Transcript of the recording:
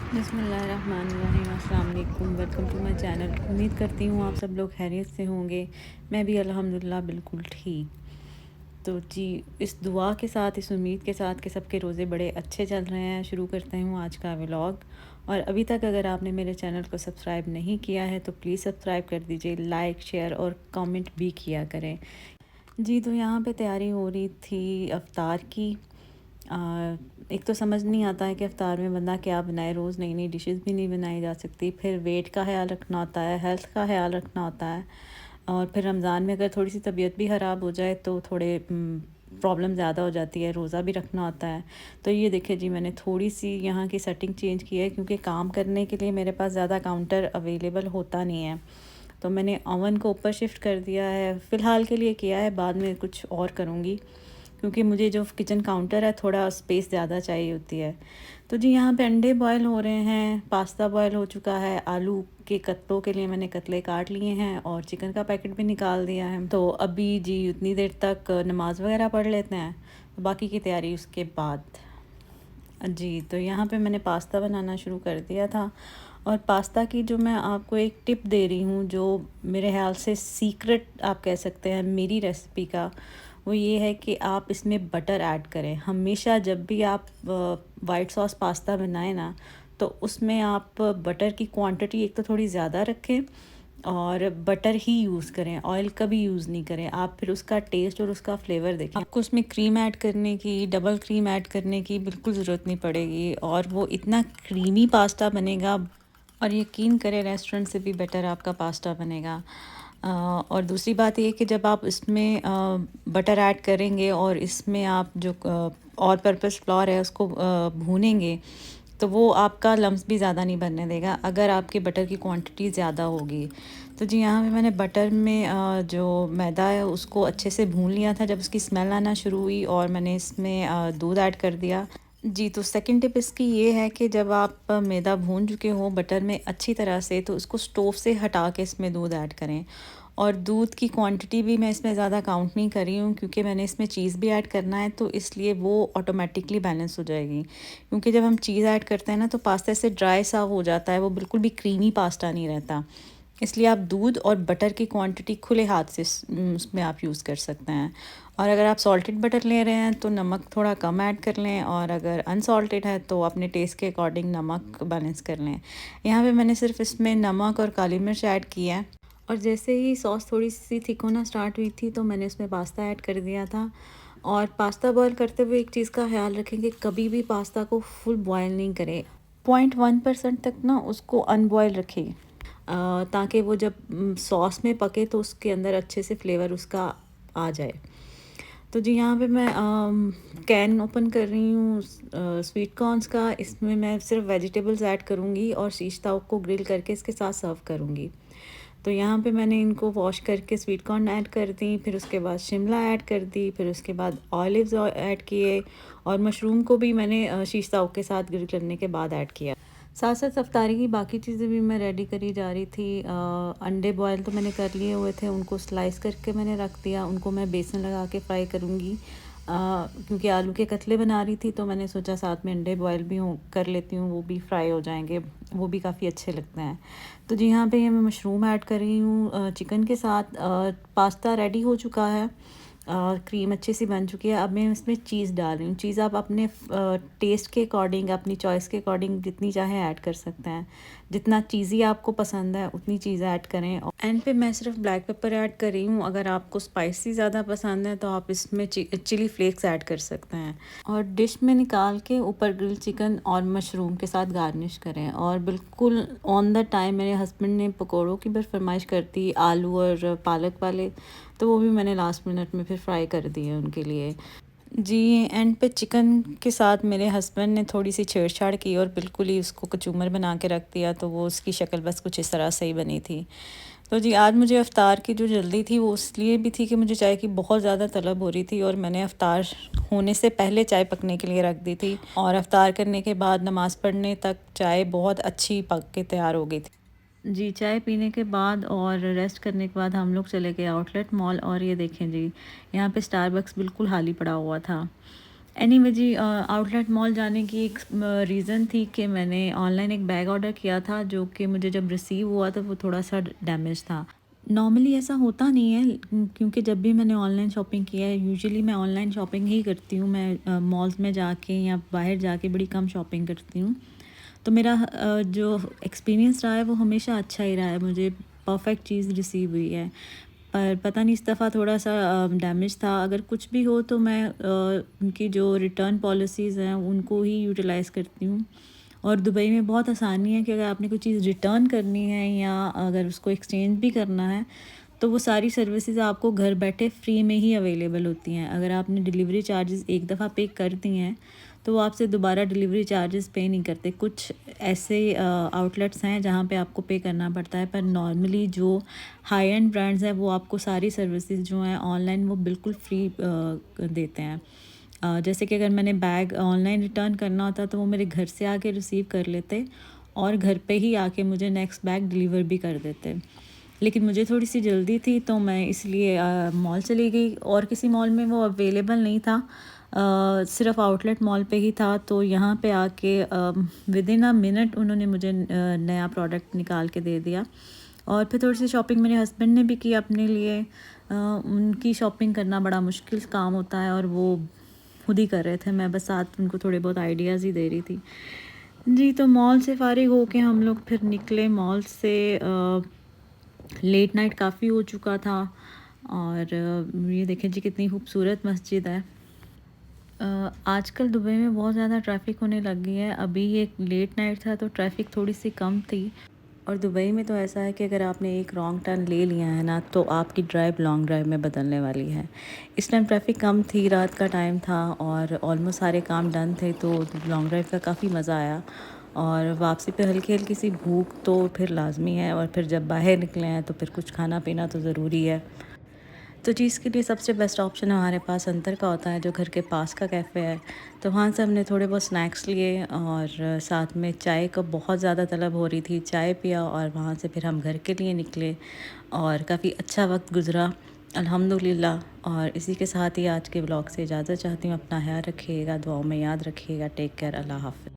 बिस्मिल्लाहिर्रहमानिर्रहीम। अस्सलाम वालेकुम। Welcome to my channel. उम्मीद करती हूँ आप सब लोग खैरियत से होंगे। मैं भी अल्हम्दुलिल्लाह बिल्कुल ठीक। तो जी, इस दुआ के साथ, इस उम्मीद के साथ कि सबके रोज़े बड़े अच्छे चल रहे हैं, शुरू करते हूँ आज का व्लॉग। और अभी तक अगर आपने मेरे चैनल को सब्सक्राइब नहीं किया है तो प्लीज़ सब्सक्राइब कर दीजिए, लाइक शेयर और कमेंट भी किया करें। जी, तो यहाँ पे तैयारी हो रही थी अफ्तार की। एक तो समझ नहीं आता है कि अफ्तार में बंदा क्या बनाए। रोज़ नई नई डिशेस भी नहीं बनाई जा सकती। फिर वेट का ख्याल रखना होता है, हेल्थ का ख्याल रखना होता है। और फिर रमज़ान में अगर थोड़ी सी तबीयत भी ख़राब हो जाए तो थोड़े प्रॉब्लम ज़्यादा हो जाती है, रोज़ा भी रखना होता है। तो ये देखिए जी, मैंने थोड़ी सी यहाँ की सेटिंग चेंज की है क्योंकि काम करने के लिए मेरे पास ज़्यादा काउंटर अवेलेबल होता नहीं है। तो मैंने ओवन को ऊपर शिफ्ट कर दिया है, फ़िलहाल के लिए किया है, बाद में कुछ और करूँगी क्योंकि मुझे जो किचन काउंटर है थोड़ा स्पेस ज़्यादा चाहिए होती है। तो जी, यहाँ पे अंडे बॉयल हो रहे हैं, पास्ता बॉयल हो चुका है, आलू के कत्तों के लिए मैंने कतले काट लिए हैं और चिकन का पैकेट भी निकाल दिया है। तो अभी जी उतनी देर तक नमाज़ वगैरह पढ़ लेते हैं, तो बाकी की तैयारी उसके बाद। जी, तो यहाँ पे मैंने पास्ता बनाना शुरू कर दिया था। और पास्ता की जो मैं आपको एक टिप दे रही हूँ, जो मेरे ख़्याल से सीक्रेट आप कह सकते हैं मेरी रेसिपी का, वो ये है कि आप इसमें बटर ऐड करें। हमेशा जब भी आप वाइट सॉस पास्ता बनाएं ना, तो उसमें आप बटर की क्वांटिटी एक तो थोड़ी ज़्यादा रखें और बटर ही यूज़ करें, ऑयल का भी यूज़ नहीं करें। आप फिर उसका टेस्ट और उसका फ्लेवर देखें। आपको उसमें क्रीम ऐड करने की, डबल क्रीम ऐड करने की बिल्कुल ज़रूरत नहीं पड़ेगी और वो इतना क्रीमी पास्ता बनेगा। और यकीन करें, रेस्टोरेंट से भी बेटर आपका पास्ता बनेगा। और दूसरी बात ये कि जब आप इसमें बटर ऐड करेंगे और इसमें आप जो ऑल पर्पस फ्लोर है उसको भूनेंगे, तो वो आपका लम्स भी ज़्यादा नहीं बनने देगा अगर आपके बटर की क्वांटिटी ज़्यादा होगी। तो जी, यहाँ पे मैंने बटर में जो मैदा है उसको अच्छे से भून लिया था। जब उसकी स्मेल आना शुरू हुई और मैंने इसमें दूध ऐड कर दिया। जी, तो सेकंड टिप इसकी ये है कि जब आप मैदा भून चुके हो बटर में अच्छी तरह से, तो उसको स्टोव से हटा के इसमें दूध ऐड करें। और दूध की क्वांटिटी भी मैं इसमें ज़्यादा काउंट नहीं कर रही हूँ क्योंकि मैंने इसमें चीज़ भी ऐड करना है, तो इसलिए वो ऑटोमेटिकली बैलेंस हो जाएगी। क्योंकि जब हम चीज़ ऐड करते हैं ना, तो पास्ता से ड्राई सा हो जाता है, वो बिल्कुल भी क्रीमी पास्ता नहीं रहता। इसलिए आप दूध और बटर की क्वांटिटी खुले हाथ से उसमें आप यूज़ कर सकते हैं। और अगर आप सॉल्टेड बटर ले रहे हैं तो नमक थोड़ा कम ऐड कर लें, और अगर अनसॉल्टेड है तो अपने टेस्ट के अकॉर्डिंग नमक बैलेंस कर लें। यहाँ पे मैंने सिर्फ इसमें नमक और काली मिर्च ऐड की है। और जैसे ही सॉस थोड़ी सी थिक होना स्टार्ट हुई थी तो मैंने इसमें पास्ता ऐड कर दिया था। और पास्ता बॉयल करते हुए एक चीज़ का ख्याल रखें कि कभी भी पास्ता को फुल बॉयल नहीं करें। 0.1% तक ना उसको अनबॉयल रखें, ताकि वो जब सॉस में पके तो उसके अंदर अच्छे से फ्लेवर उसका आ जाए। तो जी, यहाँ पे मैं कैन ओपन कर रही हूँ स्वीट कॉर्न्स का। इसमें मैं सिर्फ वेजिटेबल्स ऐड करूँगी और शीश ताव को ग्रिल करके इसके साथ सर्व करूँगी। तो यहाँ पे मैंने इनको वॉश करके स्वीट कॉर्न ऐड कर दी, फिर उसके बाद शिमला ऐड कर दी, फिर उसके बाद ऑलिव्स ऐड किए, और मशरूम को भी मैंने शीश ताव के साथ ग्रिल करने के बाद ऐड किया। साथ साथ अफ्तारी की बाकी चीज़ें भी मैं रेडी करी जा रही थी। अंडे बॉयल तो मैंने कर लिए हुए थे, उनको स्लाइस करके मैंने रख दिया। उनको मैं बेसन लगा के फ्राई करूँगी, क्योंकि आलू के कतले बना रही थी तो मैंने सोचा साथ में अंडे बॉयल भी कर लेती हूँ, वो भी फ्राई हो जाएंगे, वो भी काफ़ी अच्छे लगते हैं। तो जी, यहाँ पे ये मैं मशरूम ऐड कर रही हूँ चिकन के साथ। पास्ता रेडी हो चुका है, क्रीम अच्छी सी बन चुकी है। अब मैं इसमें चीज़ डाल रही हूँ। चीज़ आप अपने टेस्ट के अकॉर्डिंग, अपनी चॉइस के अकॉर्डिंग जितनी चाहें ऐड कर सकते हैं। जितना चीज़ी आपको पसंद है उतनी चीज़ ऐड करें। और एंड पे मैं सिर्फ ब्लैक पेपर ऐड कर रही हूँ। अगर आपको स्पाइसी ज़्यादा पसंद है तो आप इसमें चिली फ्लेक्स ऐड कर सकते हैं। और डिश में निकाल के ऊपर ग्रिल चिकन और मशरूम के साथ गार्निश करें। और बिल्कुल ऑन द टाइम मेरे हस्बैंड ने पकौड़ों की भी फरमाइश करती, आलू और पालक वाले, तो वो भी मैंने लास्ट मिनट में फिर फ्राई कर दिए उनके लिए। जी, एंड पे चिकन के साथ मेरे हस्बैंड ने थोड़ी सी छेड़छाड़ की और बिल्कुल ही उसको कचूमर बना के रख दिया, तो वो उसकी शक्ल बस कुछ इस तरह से ही बनी थी। तो जी, आज मुझे अफ्तार की जो जल्दी थी वो इसलिए भी थी कि मुझे चाय की बहुत ज़्यादा तलब हो रही थी, और मैंने अफ्तार होने से पहले चाय पकने के लिए रख दी थी, और अफ्तार करने के बाद नमाज़ पढ़ने तक चाय बहुत अच्छी पक के तैयार हो गई थी। जी, चाय पीने के बाद और रेस्ट करने के बाद हम लोग चले गए आउटलेट मॉल। और ये देखें जी, यहाँ पे स्टारबक्स बिल्कुल खाली पड़ा हुआ था। एनीवे जी, आउटलेट मॉल जाने की एक रीज़न थी कि मैंने ऑनलाइन एक बैग ऑर्डर किया था, जो कि मुझे जब रिसीव हुआ तो वो थोड़ा-सा डैमेज था। नॉर्मली ऐसा होता नहीं है, क्योंकि जब भी मैंने ऑनलाइन शॉपिंग किया है, यूजुअली मैं ऑनलाइन शॉपिंग ही करती हूँ। मैं मॉल्स में जाके या बाहर जाके बड़ी कम शॉपिंग करती हूँ। तो मेरा जो एक्सपीरियंस रहा है वो हमेशा अच्छा ही रहा है, मुझे परफ़ेक्ट चीज़ रिसीव हुई है। पर पता नहीं इस दफ़ा थोड़ा-सा डैमेज था। अगर कुछ भी हो तो मैं उनकी जो रिटर्न पॉलिसीज़ हैं उनको ही यूटिलाइज़ करती हूँ। और दुबई में बहुत आसानी है कि अगर आपने कोई चीज़ रिटर्न करनी है या अगर उसको एक्सचेंज भी करना है, तो वो सारी सर्विसेज़ आपको घर बैठे फ्री में ही अवेलेबल होती हैं। अगर आपने डिलीवरी चार्जेस एक दफ़ा पे कर दिए हैं, तो वो आपसे दोबारा डिलीवरी चार्जेस पे नहीं करते। कुछ ऐसे आउटलेट्स हैं जहाँ पे आपको पे करना पड़ता है, पर नॉर्मली जो हाई एंड ब्रांड्स हैं वो आपको सारी सर्विसेज जो हैं ऑनलाइन वो बिल्कुल फ्री देते हैं। जैसे कि अगर मैंने बैग ऑनलाइन रिटर्न करना होता तो वो मेरे घर से आके रिसीव कर लेते और घर पे ही आके मुझे नेक्स्ट बैग डिलीवर भी कर देते। लेकिन मुझे थोड़ी सी जल्दी थी तो मैं इसलिए मॉल चली गई, और किसी मॉल में वो अवेलेबल नहीं था। सिर्फ आउटलेट मॉल पे ही था, तो यहाँ पे आके विद इन अ मिनट उन्होंने मुझे नया प्रोडक्ट निकाल के दे दिया। और फिर थोड़ी सी शॉपिंग मेरे हस्बैंड ने भी की अपने लिए। उनकी शॉपिंग करना बड़ा मुश्किल काम होता है और वो खुद ही कर रहे थे, मैं बस साथ उनको थोड़े बहुत आइडियाज़ ही दे रही थी। जी, तो मॉल से फ़ारिग होके हम लोग फिर निकले मॉल से। लेट नाइट काफ़ी हो चुका था, और ये देखें जी कितनी खूबसूरत मस्जिद है। आजकल दुबई में बहुत ज़्यादा ट्रैफ़िक होने लग गई है। अभी ये लेट नाइट था तो ट्रैफ़िक थोड़ी-सी कम थी। और दुबई में तो ऐसा है कि अगर आपने एक रॉन्ग टर्न ले लिया है ना, तो आपकी ड्राइव लॉन्ग ड्राइव में बदलने वाली है। इस टाइम ट्रैफ़िक कम थी, रात का टाइम था और ऑलमोस्ट सारे काम डन थे, तो लॉन्ग ड्राइव का काफ़ी मज़ा आया। और वापसी पे हल्की-हल्की सी भूख तो फिर लाज़मी है, और फिर जब बाहर निकले हैं तो फिर कुछ खाना-पीना तो ज़रूरी है। तो जी, इसके लिए सबसे बेस्ट ऑप्शन हमारे पास अंदर का होता है, जो घर के पास का कैफ़े है। तो वहाँ से हमने थोड़े बहुत स्नैक्स लिए, और साथ में चाय का बहुत ज़्यादा तलब हो रही थी, चाय पिया और वहाँ से फिर हम घर के लिए निकले, और काफ़ी अच्छा वक्त गुज़रा अल्हम्दुलिल्लाह। और इसी के साथ ही आज के व्लॉग से इजाज़त चाहती हूँ। अपना ख्याल रखिएगा, दुआओं में याद रखिएगा। टेक केयर, अल्लाह हाफ़िज़।